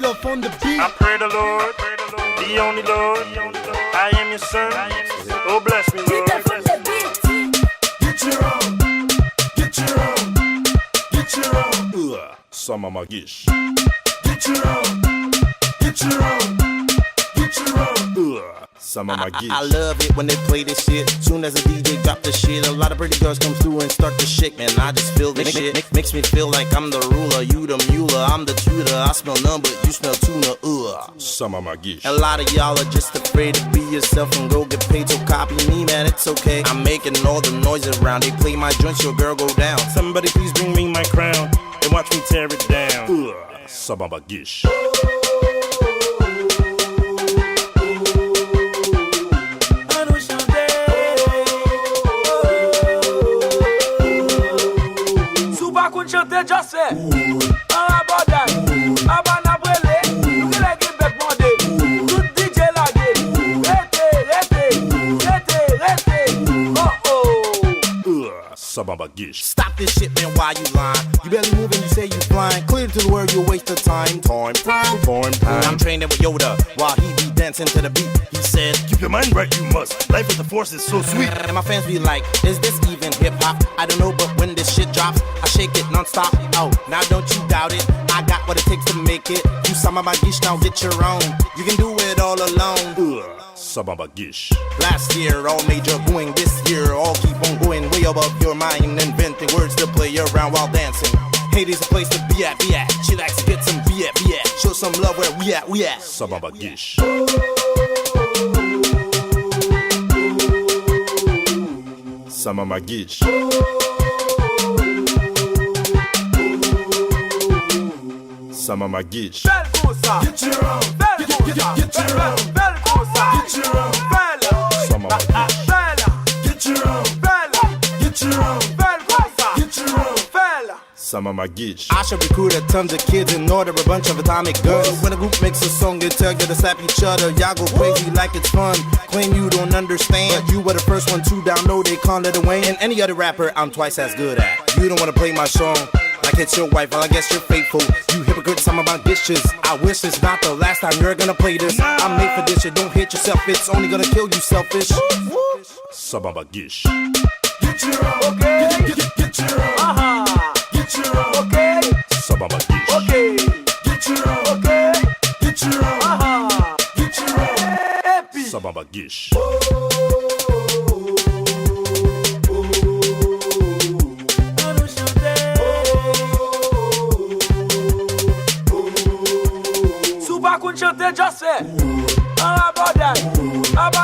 love on the beat. I pray the Lord, the only Lord. I am your son. Oh, bless me, Lord. Get your own, get your own, get your own. Sama Magish. Get your own, get your own, get your own. Sama Magish. I love it when they play this shit. Soon as a DJ drop the shit, a lot of pretty girls come through and start to shake. Man, I just feel this shit. Makes me feel like I'm the ruler, you the mule, I'm the tutor. I smell none, but you smell tuna. Sama Magish. A lot of y'all are just afraid to be yourself and go get paid. So copy me, man, it's okay. I'm making all the noise around. They play my joints, your girl go down. Somebody please bring me my crown and watch me tear it down. Sama Magish. Chante just say, about that, about na brele, you can like it back Monday, tout DJ lagé, rete, Sama Magish. Stop this shit, man, why you lying? You barely moving, you say you flying. Clear to the word, you waste of time. I'm training with Yoda while he be dancing to the beat. He said, keep your mind right, you must. Life with the force is so sweet. And my fans be like, is this even hip-hop? I don't know, but when this shit drops, I shake it non-stop. Oh, now don't you doubt it. I got what it takes to make it. You Sama Magish, now get your own. You can do it all alone. Sama Magish. Last year, all major booing. This year, all keep on going way above your mind. Inventing words to play around while dancing. Hades a place to be at, be at. Chillax to get some be at. Show some love where we at. Sama Magish. Sama Magish. Sama Magish. Get your own, get your own, get your own. Sama Magish. Get your own, get your own, get your own. Sama Magish. I should recruit tons of kids and order a bunch of atomic guns. When a group makes a song, they tell you to slap each other. Y'all go crazy like it's fun. Claim you don't understand, but you were the first one to download. They call it Wayne. And any other rapper, I'm twice as good at. You don't wanna play my song like it's your wife, well I guess you're faithful. You hypocrite, some about dishes. I wish it's not the last time you're gonna play this. I'm made for this shit, don't hit yourself, it's only gonna kill you, selfish. Sama Magish. Get your own, get your own, get your own, okay, Sama Magish. okay, get your own, okay, get your own, get your own. Sama Magish. Chante just say, about that, about